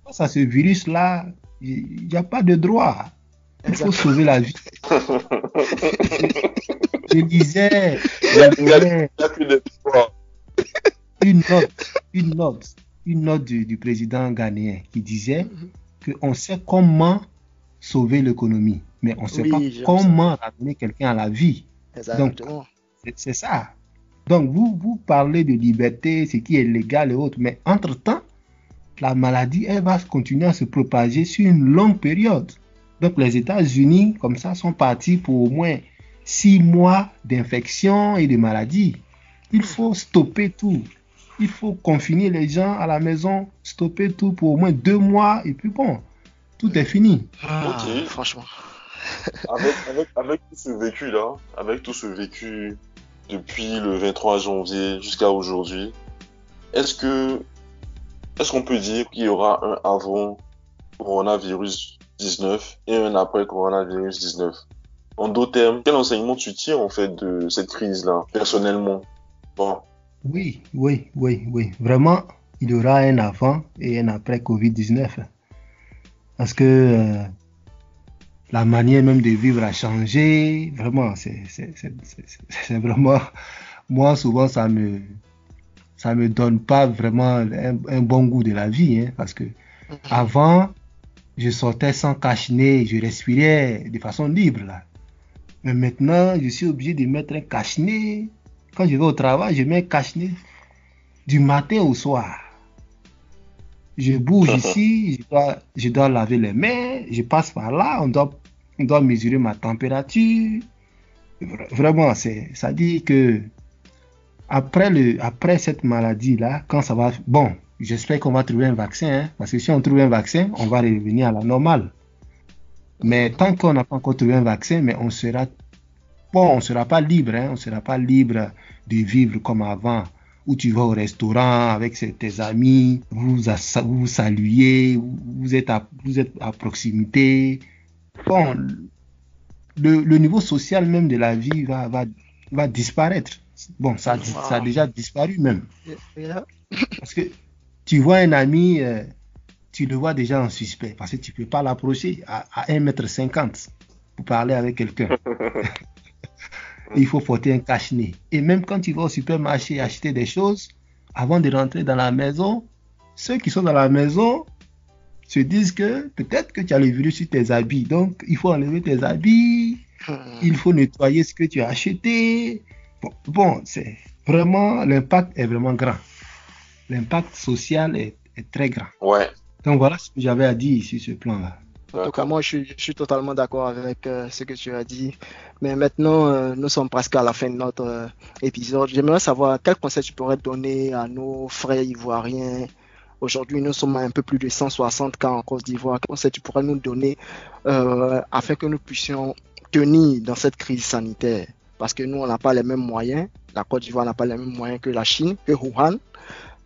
face à ce virus-là, il n'y a pas de droit. Il faut Exactement. sauver la vie. Je, je lisais, Il je y a, il y a, lisais il y a plus d'espoir. une note, une note, une note du président ghanéen qui disait Mhm. qu'on sait comment sauver l'économie, mais on ne sait pas Oui, j'ai vu ça. comment ramener quelqu'un à la vie. Donc, Exactement. c'est ça. Donc, vous parlez de liberté, ce qui est légal et autres, mais entre-temps, la maladie, elle va continuer à se propager sur une longue période. Donc, les États-Unis, comme ça, sont partis pour au moins 6 mois d'infection et de maladie. Il faut stopper tout. Il faut confiner les gens à la maison, stopper tout pour au moins 2 mois, et puis bon, tout est fini. Ok, Ah, franchement. avec tout ce vécu-là, avec tout ce vécu depuis le 23 janvier jusqu'à aujourd'hui, est-ce que est-ce qu'on peut dire qu'il y aura un avant coronavirus 19 et un après coronavirus 19? En d'autres termes, quel enseignement tu tires en fait de cette crise-là, personnellement? Bon. Oui, oui, oui, oui. Vraiment, il y aura un avant et un après Covid-19. Parce que la manière même de vivre a changé. Vraiment, c'est vraiment. Moi, souvent, ça me donne pas vraiment un bon goût de la vie. Hein, parce que Mhm. avant, je sortais sans cache-nez, je respirais de façon libre. Là. Mais maintenant, je suis obligé de mettre un cache-nez. Quand je vais au travail, je mets un cache-nez du matin au soir. Je bouge ici, je dois laver les mains, je passe par là, on doit mesurer ma température. Vraiment, ça dit que après cette maladie-là, quand ça va, bon, j'espère qu'on va trouver un vaccin, hein, parce que si on trouve un vaccin, on va revenir à la normale. Mais Mhm. tant qu'on n'a pas encore trouvé un vaccin, mais on sera pas libre, hein, on sera pas libre de vivre comme avant, où tu vas au restaurant avec tes amis, vous saluez, vous êtes à proximité. Bon, le niveau social même de la vie va disparaître. Bon, ça a Wow. déjà disparu même. Yeah. Parce que tu vois un ami, tu le vois déjà en suspect, parce que tu ne peux pas l'approcher à 1,50 m pour parler avec quelqu'un. Il faut porter un cache-nez. Et même quand tu vas au supermarché acheter des choses, avant de rentrer dans la maison, ceux qui sont dans la maison se disent que peut-être que tu as le virus sur tes habits. Donc, il faut enlever tes habits, il faut nettoyer ce que tu as acheté. Bon, c'est vraiment, l'impact est vraiment grand. L'impact social est très grand. Ouais, Donc, voilà ce que j'avais à dire sur ce plan-là. En tout cas, d'accord. moi, je suis totalement d'accord avec ce que tu as dit. Mais maintenant, nous sommes presque à la fin de notre épisode. J'aimerais savoir quel conseil tu pourrais donner à nos frères ivoiriens. Aujourd'hui, nous sommes à un peu plus de 160 cas en Côte d'Ivoire. Quel conseil tu pourrais nous donner afin que nous puissions tenir dans cette crise sanitaire? Parce que nous, on n'a pas les mêmes moyens. La Côte d'Ivoire n'a pas les mêmes moyens que la Chine, que Wuhan.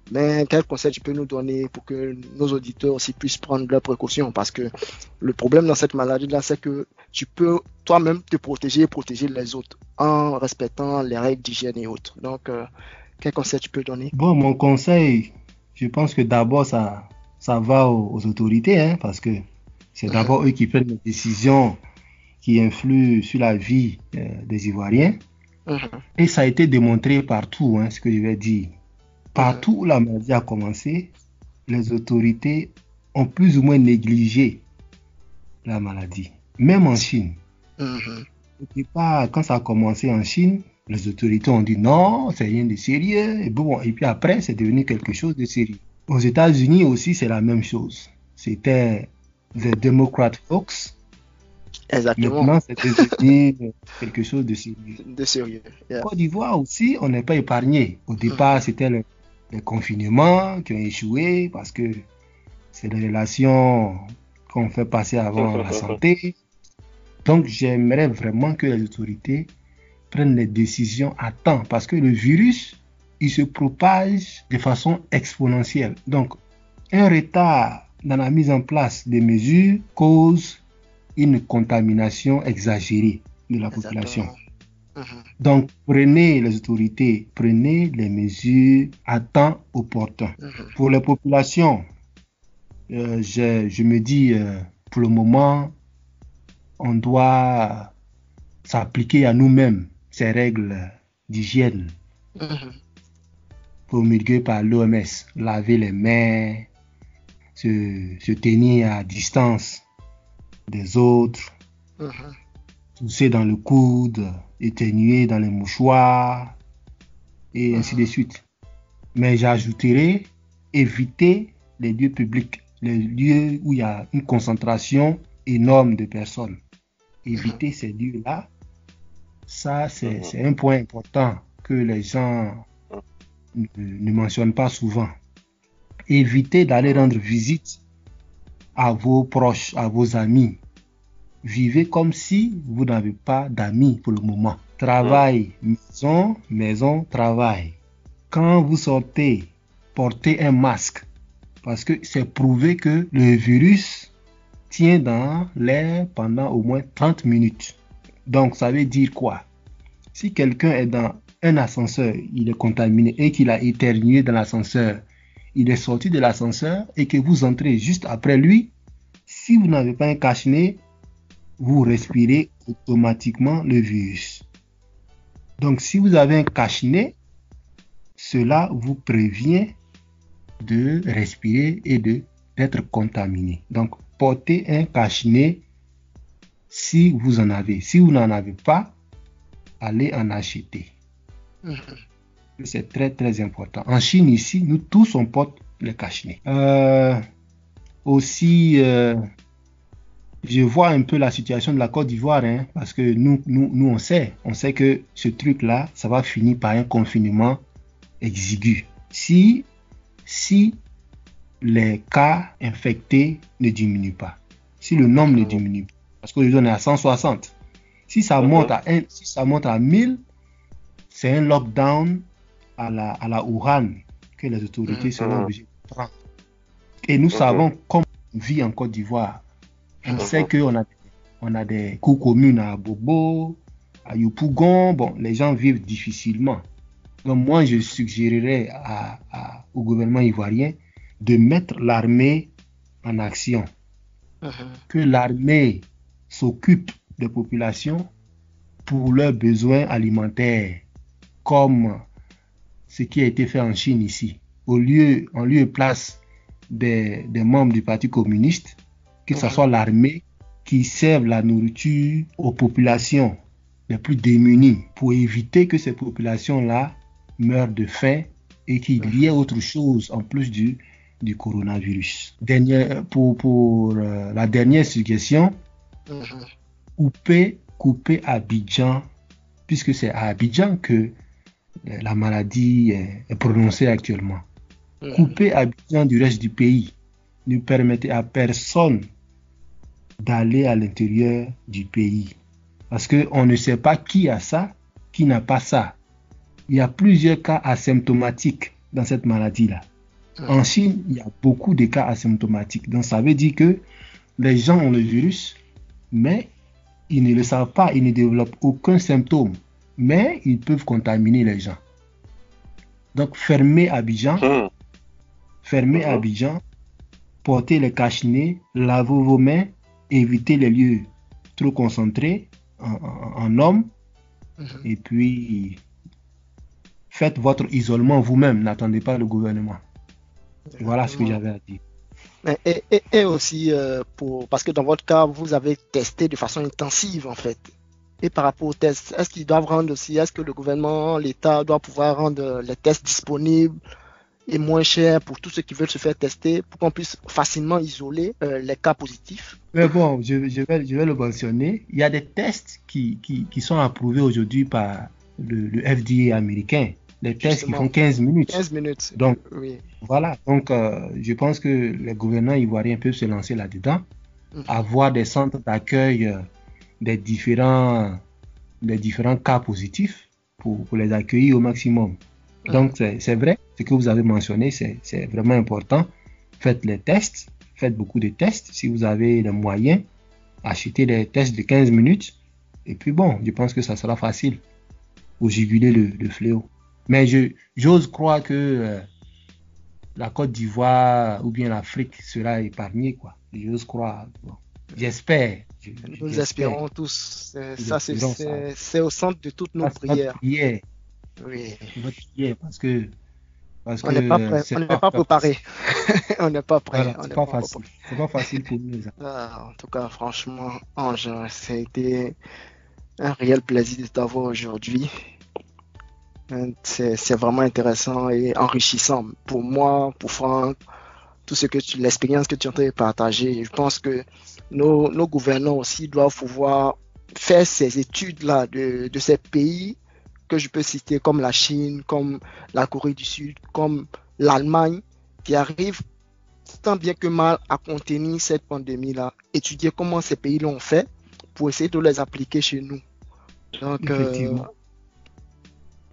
Mais quel conseil tu peux nous donner pour que nos auditeurs aussi puissent prendre leurs précautions? Parce que le problème dans cette maladie-là, c'est que tu peux toi-même te protéger et protéger les autres en respectant les règles d'hygiène et autres. Donc, quel conseil tu peux donner? Bon, mon conseil, je pense que d'abord, ça va aux autorités, hein, parce que c'est Mhm, d'abord eux qui prennent les décisions qui influent sur la vie des Ivoiriens. mhm, Et ça a été démontré partout, hein, ce que je vais dire. mhm, Partout où la maladie a commencé, les autorités ont plus ou moins négligé la maladie. Même en Chine. mhm. Au départ, quand ça a commencé en Chine, les autorités ont dit non, c'est rien de sérieux. Et bon, et puis après, c'est devenu quelque chose de sérieux. Aux États-Unis aussi, c'est la même chose. C'était the Democrat hoax. Exactement. Maintenant, c'est devenu quelque chose de sérieux. De sérieux. Yeah. Côte d'Ivoire aussi, on n'est pas épargné. Au départ, Mhm, c'était les confinements qui ont échoué parce que c'est les relations qu'on fait passer avant la santé. Donc, j'aimerais vraiment que les autorités prennent les décisions à temps parce que le virus, il se propage de façon exponentielle. Donc, un retard dans la mise en place des mesures cause une contamination exagérée de la population. exactement. Mhm, Donc, prenez les autorités, prenez les mesures à temps opportun. mhm, Pour les populations, je me dis, pour le moment, on doit s'appliquer à nous-mêmes ces règles d'hygiène promulguées par l'OMS. Laver les mains, se tenir à distance des autres, tousser dans le coude, éternuer dans les mouchoirs, et ainsi de suite. Mais j'ajouterai, éviter les lieux publics, les lieux où il y a une concentration énorme de personnes. Éviter ces lieux-là, ça c'est un point important que les gens ne mentionnent pas souvent. Évitez d'aller rendre visite à vos proches, à vos amis. Vivez comme si vous n'avez pas d'amis pour le moment. Travail, maison, maison, travail. Quand vous sortez, portez un masque. Parce que c'est prouvé que le virus tient dans l'air pendant au moins 30 minutes. Donc, ça veut dire quoi? Si quelqu'un est dans un ascenseur, il est contaminé et qu'il a éternué dans l'ascenseur, il est sorti de l'ascenseur et que vous entrez juste après lui, si vous n'avez pas un cache-nez, vous respirez automatiquement le virus. Donc, si vous avez un cache-nez, cela vous prévient de respirer et d'être contaminé. Donc, portez un cache-nez si vous en avez. Si vous n'en avez pas, allez en acheter. C'est très, très important. En Chine, ici, nous tous, on porte le cache-nez. Aussi, je vois un peu la situation de la Côte d'Ivoire, parce que nous, on sait que ce truc-là, ça va finir par un confinement exigu. Si les cas infectés ne diminuent pas, si le nombre ne diminue pas, parce qu'aujourd'hui on est à 160, si ça monte à 1000, c'est un lockdown à la Wuhan que les autorités seront obligées de prendre. Et nous savons comment on vit en Côte d'Ivoire. On sait qu'on a des cours communes à Bobo, à Yopougon. Bon, les gens vivent difficilement. Donc moi, je suggérerais au gouvernement ivoirien de mettre l'armée en action. Que l'armée s'occupe des populations pour leurs besoins alimentaires, comme ce qui a été fait en Chine ici. En lieu et place des membres du Parti communiste, que ce soit l'armée qui serve la nourriture aux populations les plus démunies, pour éviter que ces populations-là meurent de faim et qu'il y ait autre chose en plus du coronavirus. Pour la dernière suggestion, couper Abidjan, puisque c'est à Abidjan que la maladie est prononcée actuellement. Couper Abidjan du reste du pays, ne permettait à personne d'aller à l'intérieur du pays. Parce qu'on ne sait pas qui a ça, qui n'a pas ça. Il y a plusieurs cas asymptomatiques dans cette maladie-là. En Chine, il y a beaucoup de cas asymptomatiques. Donc ça veut dire que les gens ont le virus, mais ils ne le savent pas, ils ne développent aucun symptôme. Mais ils peuvent contaminer les gens. Donc fermez Abidjan, portez les cache-nez, lavez vos mains, évitez les lieux trop concentrés en hommes, et puis faites votre isolement vous-même, n'attendez pas le gouvernement. Voilà ce que j'avais à dire. Et aussi, parce que dans votre cas, vous avez testé de façon intensive en fait. Et par rapport aux tests, est-ce qu'ils doivent rendre aussi, est-ce que le gouvernement, l'État doit pouvoir rendre les tests disponibles et moins chers pour tous ceux qui veulent se faire tester, pour qu'on puisse facilement isoler les cas positifs? Mais bon, je vais le mentionner. Il y a des tests qui sont approuvés aujourd'hui par le FDA américain. Les tests qui font 15 minutes. 15 minutes. Donc, voilà. Donc, je pense que les gouvernants ivoiriens peuvent se lancer là-dedans, avoir des centres d'accueil des différents cas positifs pour les accueillir au maximum. Donc, c'est vrai, ce que vous avez mentionné, c'est vraiment important. Faites les tests, faites beaucoup de tests. Si vous avez les moyens, achetez des tests de 15 minutes. Et puis bon, je pense que ça sera facile pour juguler le fléau. Mais j'ose croire que la Côte d'Ivoire ou bien l'Afrique sera épargnée, quoi. J'ose croire. Bon. J'espère. Nous espérons tous. C'est au centre de toutes nos C'est notre prières. prière. Oui. Notre prière, parce que On n'est pas prêt, on n'est pas préparé. On n'est pas prêt. Voilà, c'est pas facile. C'est pas facile pour nous. En tout cas, franchement, Ange, ça a été un réel plaisir de t'avoir aujourd'hui. C'est vraiment intéressant et enrichissant pour moi, pour Franck, l'expérience que tu es en train de partager. Je pense que nos gouvernants aussi doivent pouvoir faire ces études-là de ces pays que je peux citer comme la Chine, comme la Corée du Sud, comme l'Allemagne, qui arrivent tant bien que mal à contenir cette pandémie-là. Étudier comment ces pays l'ont fait pour essayer de les appliquer chez nous. Donc,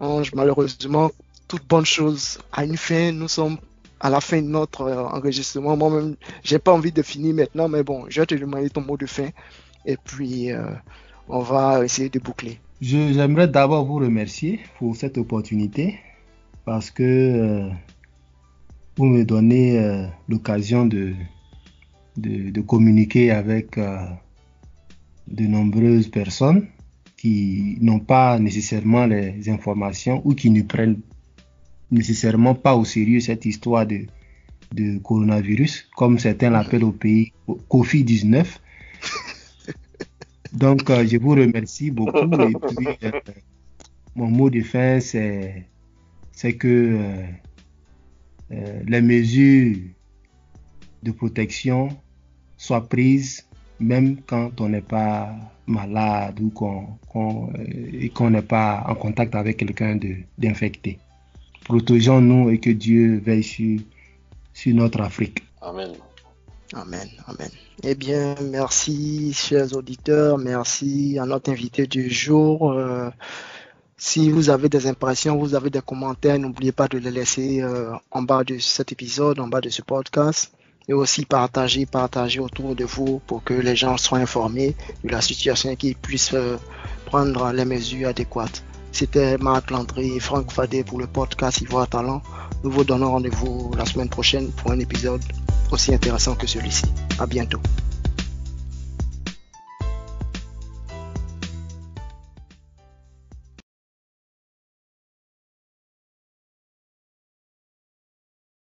Ange, malheureusement, toute bonne chose a une fin. Nous sommes à la fin de notre enregistrement. Moi-même, j'ai pas envie de finir maintenant, mais bon, je vais te demander ton mot de fin et puis on va essayer de boucler. J'aimerais d'abord vous remercier pour cette opportunité parce que vous me donnez l'occasion de communiquer avec de nombreuses personnes qui n'ont pas nécessairement les informations ou qui ne prennent nécessairement pas au sérieux cette histoire de coronavirus, comme certains l'appellent au pays Covid-19. Donc, je vous remercie beaucoup. Et puis, mon mot de fin, c'est que les mesures de protection soient prises même quand on n'est pas malade ou qu'on n'est pas en contact avec quelqu'un d'infecté. Protégeons-nous et que Dieu veille sur notre Afrique. Amen. Amen, amen. Eh bien, merci, chers auditeurs. Merci à notre invité du jour. Si vous avez des impressions, vous avez des commentaires, n'oubliez pas de les laisser en bas de cet épisode, en bas de ce podcast. Et aussi partager autour de vous pour que les gens soient informés de la situation et qu'ils puissent prendre les mesures adéquates. C'était Marc Landry et Franck Fadé pour le podcast Ivoire Talent. Nous vous donnons rendez-vous la semaine prochaine pour un épisode aussi intéressant que celui-ci. À bientôt.